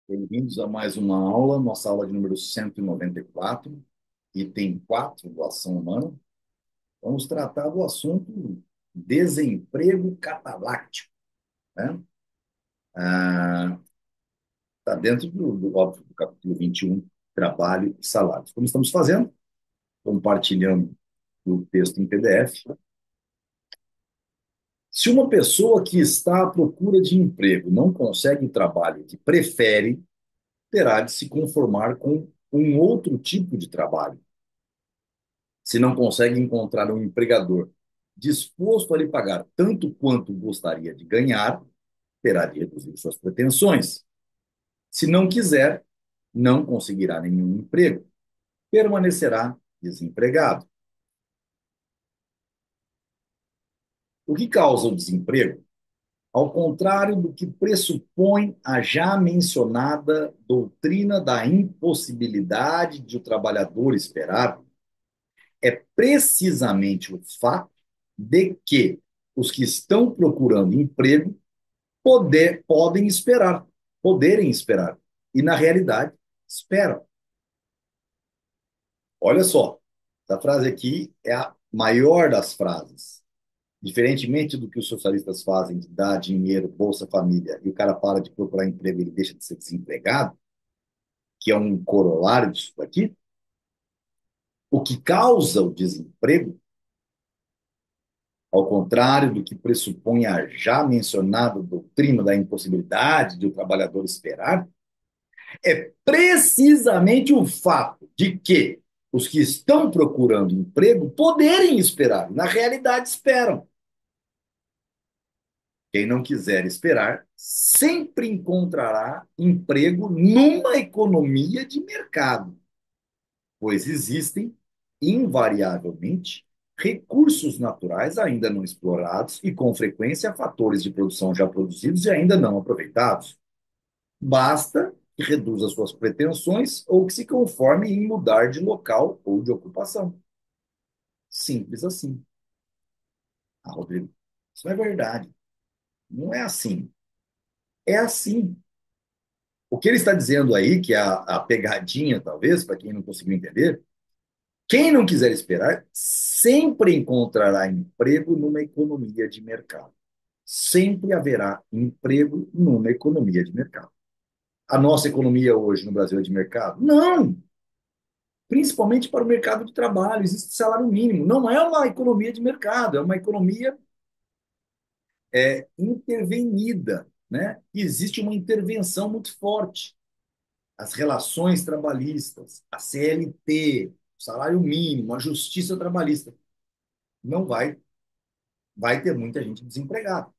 Bem-vindos a mais uma aula, nossa aula de número 194, item 4 do Ação Humana. Vamos tratar do assunto desemprego cataláctico, né? Está dentro óbvio, do capítulo 21, trabalho e salários. Como estamos fazendo? Compartilhando o texto em PDF. Se uma pessoa que está à procura de emprego não consegue o trabalho que prefere, terá de se conformar com um outro tipo de trabalho. Se não consegue encontrar um empregador disposto a lhe pagar tanto quanto gostaria de ganhar, terá de reduzir suas pretensões. Se não quiser, não conseguirá nenhum emprego, permanecerá desempregado. O que causa o desemprego? Ao contrário do que pressupõe a já mencionada doutrina da impossibilidade de o trabalhador esperar, é precisamente o fato de que os que estão procurando emprego podem esperar, poderem esperar. E, na realidade, esperam. Olha só, essa frase aqui é a maior das frases. Diferentemente do que os socialistas fazem, de dar dinheiro, Bolsa Família, e o cara para de procurar emprego e ele deixa de ser desempregado, que é um corolário disso aqui, o que causa o desemprego, ao contrário do que pressupõe a já mencionada doutrina da impossibilidade de o trabalhador esperar, é precisamente o fato de que os que estão procurando emprego poderem esperar, na realidade esperam. Quem não quiser esperar sempre encontrará emprego numa economia de mercado, pois existem, invariavelmente, recursos naturais ainda não explorados e, com frequência, fatores de produção já produzidos e ainda não aproveitados. Basta que reduza suas pretensões ou que se conforme em mudar de local ou de ocupação. Simples assim. Ah, Rodrigo, isso não é verdade. Não é assim. É assim. O que ele está dizendo aí, que é a pegadinha, talvez, para quem não conseguiu entender, quem não quiser esperar sempre encontrará emprego numa economia de mercado. Sempre haverá emprego numa economia de mercado. A nossa economia hoje no Brasil é de mercado? Não! Principalmente para o mercado de trabalho, existe salário mínimo. Não é uma economia de mercado, é uma economia intervenida, né? Existe uma intervenção muito forte. As relações trabalhistas, a CLT, o salário mínimo, a justiça trabalhista. Não vai ter muita gente desempregada.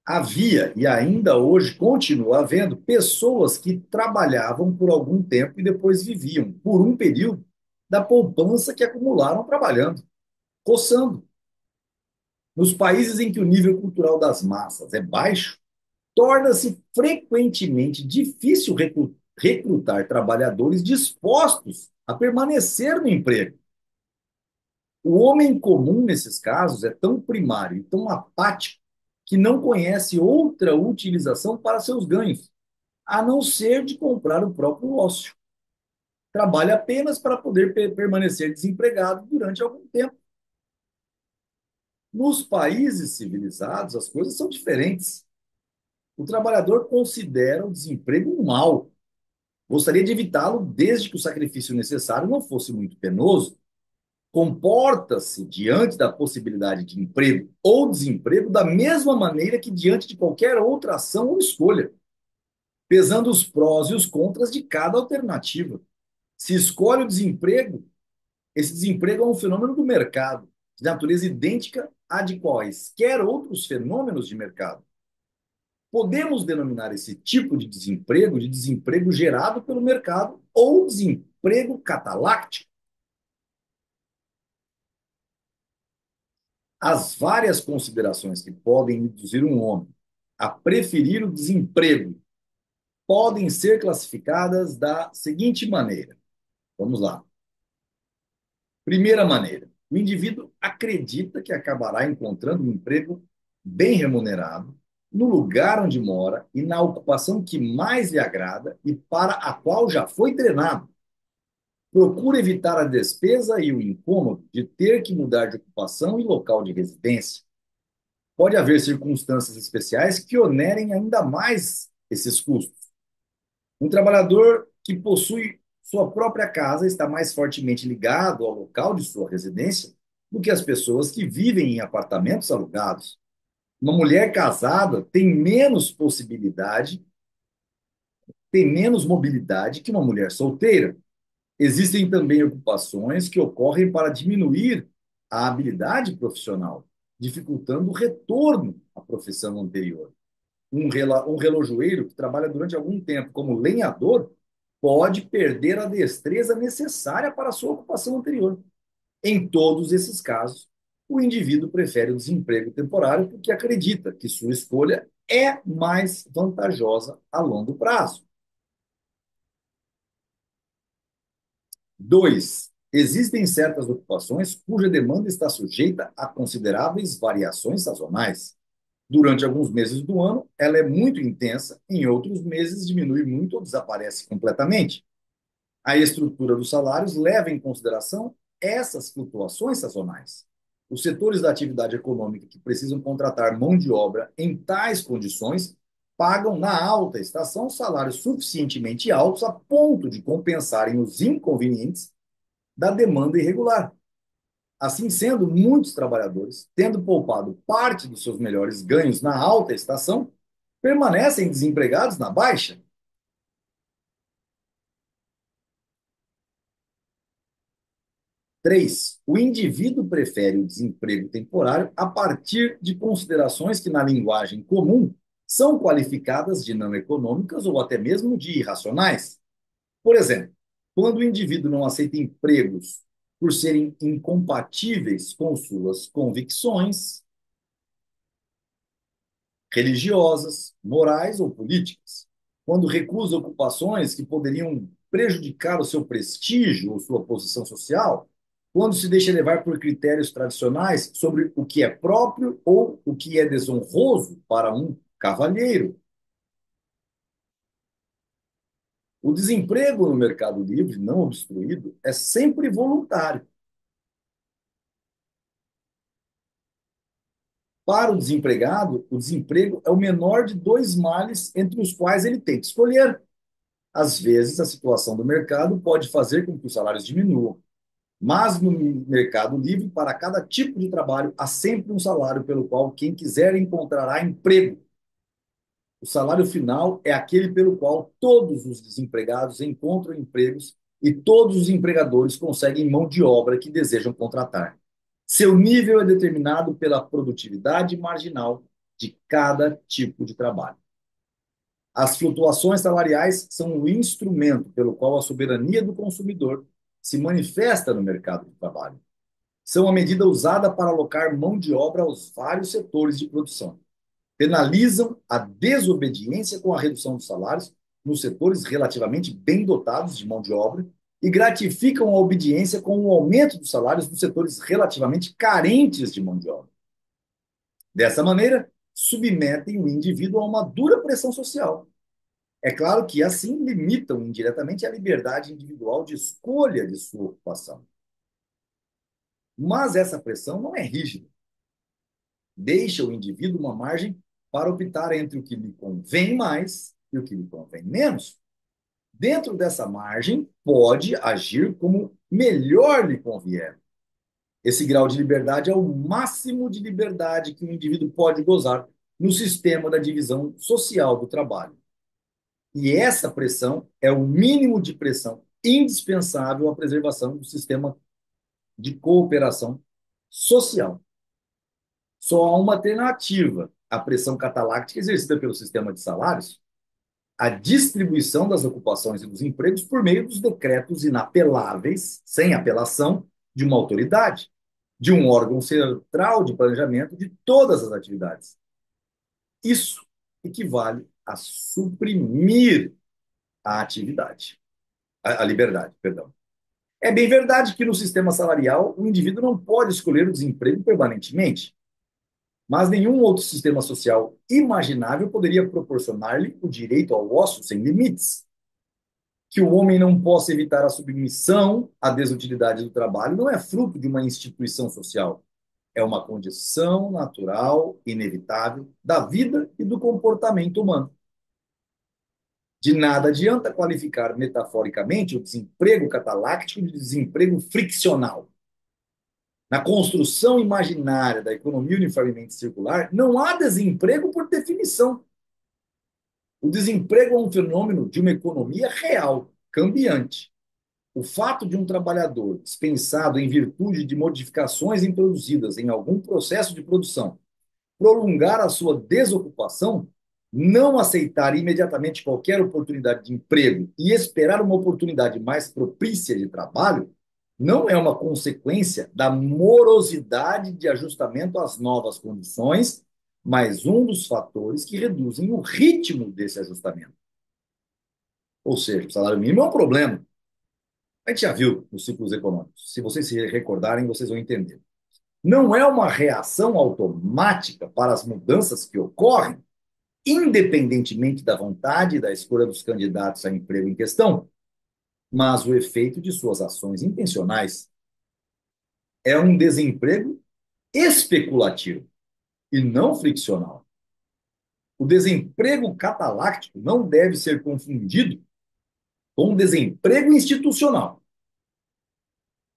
Havia e ainda hoje continua havendo pessoas que trabalhavam por algum tempo e depois viviam, por um período, da poupança que acumularam trabalhando, coçando. Nos países em que o nível cultural das massas é baixo, torna-se frequentemente difícil recrutar trabalhadores dispostos a permanecer no emprego. O homem comum, nesses casos, é tão primário e tão apático que não conhece outra utilização para seus ganhos, a não ser de comprar o próprio ócio. Trabalha apenas para poder permanecer desempregado durante algum tempo. Nos países civilizados, as coisas são diferentes. O trabalhador considera o desemprego um mal. Gostaria de evitá-lo desde que o sacrifício necessário não fosse muito penoso. Comporta-se diante da possibilidade de emprego ou desemprego da mesma maneira que diante de qualquer outra ação ou escolha, pesando os prós e os contras de cada alternativa. Se escolhe o desemprego, esse desemprego é um fenômeno do mercado, de natureza idêntica à de quaisquer outros fenômenos de mercado. Podemos denominar esse tipo de desemprego gerado pelo mercado ou desemprego cataláctico. As várias considerações que podem induzir um homem a preferir o desemprego podem ser classificadas da seguinte maneira. Vamos lá. Primeira maneira. O indivíduo acredita que acabará encontrando um emprego bem remunerado no lugar onde mora e na ocupação que mais lhe agrada e para a qual já foi treinado. Procura evitar a despesa e o incômodo de ter que mudar de ocupação e local de residência. Pode haver circunstâncias especiais que onerem ainda mais esses custos. Um trabalhador que possui sua própria casa está mais fortemente ligado ao local de sua residência do que as pessoas que vivem em apartamentos alugados. Uma mulher casada tem menos mobilidade que uma mulher solteira. Existem também ocupações que ocorrem para diminuir a habilidade profissional, dificultando o retorno à profissão anterior. Um relojoeiro que trabalha durante algum tempo como lenhador pode perder a destreza necessária para a sua ocupação anterior. Em todos esses casos, o indivíduo prefere o desemprego temporário porque acredita que sua escolha é mais vantajosa a longo prazo. 2. Existem certas ocupações cuja demanda está sujeita a consideráveis variações sazonais. Durante alguns meses do ano, ela é muito intensa, em outros meses diminui muito ou desaparece completamente. A estrutura dos salários leva em consideração essas flutuações sazonais. Os setores da atividade econômica que precisam contratar mão de obra em tais condições pagam na alta estação salários suficientemente altos a ponto de compensarem os inconvenientes da demanda irregular. Assim sendo, muitos trabalhadores, tendo poupado parte dos seus melhores ganhos na alta estação, permanecem desempregados na baixa. 3. O indivíduo prefere o desemprego temporário a partir de considerações que, na linguagem comum, são qualificadas de não econômicas ou até mesmo de irracionais. Por exemplo, quando o indivíduo não aceita empregos por serem incompatíveis com suas convicções religiosas, morais ou políticas, quando recusa ocupações que poderiam prejudicar o seu prestígio ou sua posição social, quando se deixa levar por critérios tradicionais sobre o que é próprio ou o que é desonroso para um cavalheiro. O desemprego no mercado livre, não obstruído, é sempre voluntário. Para o desempregado, o desemprego é o menor de dois males entre os quais ele tem que escolher. Às vezes, a situação do mercado pode fazer com que os salários diminuam, mas no mercado livre, para cada tipo de trabalho, há sempre um salário pelo qual quem quiser encontrará emprego. O salário final é aquele pelo qual todos os desempregados encontram empregos e todos os empregadores conseguem mão de obra que desejam contratar. Seu nível é determinado pela produtividade marginal de cada tipo de trabalho. As flutuações salariais são o instrumento pelo qual a soberania do consumidor se manifesta no mercado de trabalho. São a medida usada para alocar mão de obra aos vários setores de produção. Penalizam a desobediência com a redução dos salários nos setores relativamente bem dotados de mão de obra e gratificam a obediência com o aumento dos salários nos setores relativamente carentes de mão de obra. Dessa maneira, submetem o indivíduo a uma dura pressão social. É claro que assim limitam indiretamente a liberdade individual de escolha de sua ocupação. Mas essa pressão não é rígida. Deixa o indivíduo uma margem para optar entre o que lhe convém mais e o que lhe convém menos. Dentro dessa margem, pode agir como melhor lhe convier. Esse grau de liberdade é o máximo de liberdade que o indivíduo pode gozar no sistema da divisão social do trabalho. E essa pressão é o mínimo de pressão indispensável à preservação do sistema de cooperação social. Só há uma alternativa à pressão cataláctica exercida pelo sistema de salários, a distribuição das ocupações e dos empregos por meio dos decretos inapeláveis, sem apelação, de uma autoridade, de um órgão central de planejamento de todas as atividades. Isso equivale a suprimir a atividade, a liberdade, perdão. É bem verdade que no sistema salarial o indivíduo não pode escolher o desemprego permanentemente. Mas nenhum outro sistema social imaginável poderia proporcionar-lhe o direito ao ócio sem limites. Que o homem não possa evitar a submissão à desutilidade do trabalho não é fruto de uma instituição social. É uma condição natural, inevitável, da vida e do comportamento humano. De nada adianta qualificar metaforicamente o desemprego cataláctico de desemprego friccional. Na construção imaginária da economia uniformemente circular, não há desemprego por definição. O desemprego é um fenômeno de uma economia real, cambiante. O fato de um trabalhador dispensado em virtude de modificações introduzidas em algum processo de produção prolongar a sua desocupação, não aceitar imediatamente qualquer oportunidade de emprego e esperar uma oportunidade mais propícia de trabalho, não é uma consequência da morosidade de ajustamento às novas condições, mas um dos fatores que reduzem o ritmo desse ajustamento. Ou seja, o salário mínimo é um problema. A gente já viu nos ciclos econômicos. Se vocês se recordarem, vocês vão entender. Não é uma reação automática para as mudanças que ocorrem, independentemente da vontade e da escolha dos candidatos a emprego em questão, mas o efeito de suas ações intencionais é um desemprego especulativo e não friccional. O desemprego cataláctico não deve ser confundido com o desemprego institucional.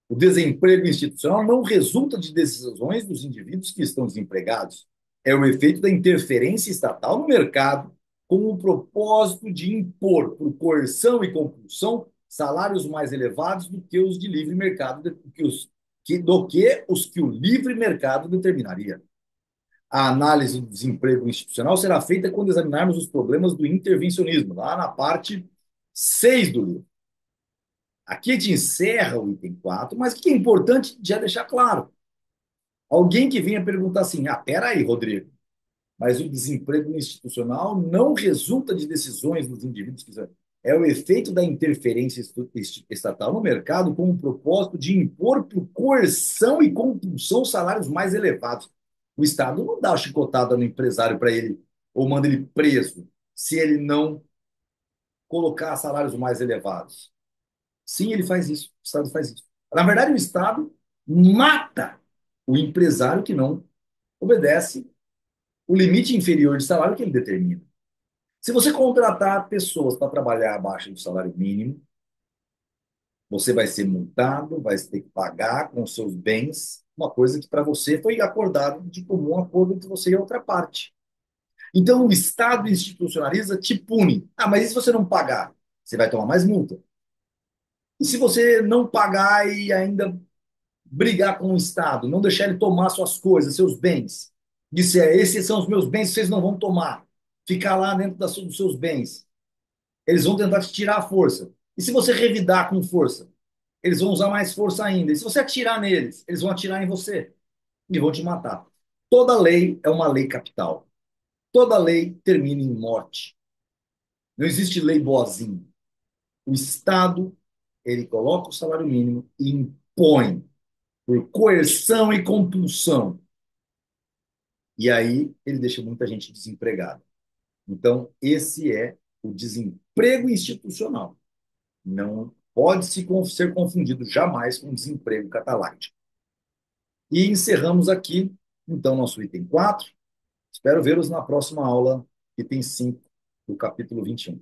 O desemprego institucional não resulta de decisões dos indivíduos que estão desempregados. É o efeito da interferência estatal no mercado, com o propósito de impor, por coerção e compulsão, salários mais elevados do que os de livre mercado, do que os que o livre mercado determinaria. A análise do desemprego institucional será feita quando examinarmos os problemas do intervencionismo, lá na parte 6 do livro. Aqui a gente encerra o item 4, mas o que é importante já deixar claro. Alguém que venha perguntar assim, peraí, Rodrigo, mas o desemprego institucional não resulta de decisões dos indivíduos que é o efeito da interferência estatal no mercado com o propósito de impor por coerção e compulsão salários mais elevados. O Estado não dá uma chicotada no empresário para ele, ou manda ele preso, se ele não colocar salários mais elevados. Sim, ele faz isso. O Estado faz isso. Na verdade, o Estado mata o empresário que não obedece o limite inferior de salário que ele determina. Se você contratar pessoas para trabalhar abaixo do salário mínimo, você vai ser multado, vai ter que pagar com seus bens uma coisa que para você foi acordado de comum acordo entre você e a outra parte. Então, o Estado institucionaliza, te pune. Mas e se você não pagar? Você vai tomar mais multa. E se você não pagar e ainda brigar com o Estado, não deixar ele tomar suas coisas, seus bens. Disser, esses são os meus bens, vocês não vão tomar. Ficar lá dentro dos seus bens. Eles vão tentar te tirar a força. E se você revidar com força? Eles vão usar mais força ainda. E se você atirar neles, eles vão atirar em você e vão te matar. Toda lei é uma lei capital. Toda lei termina em morte. Não existe lei boazinha. O Estado, ele coloca o salário mínimo e impõe por coerção e compulsão. E aí ele deixa muita gente desempregada. Então, esse é o desemprego institucional. Não pode ser confundido jamais com desemprego cataláctico. E encerramos aqui, então, nosso item 4. Espero vê-los na próxima aula, item 5 do capítulo 21.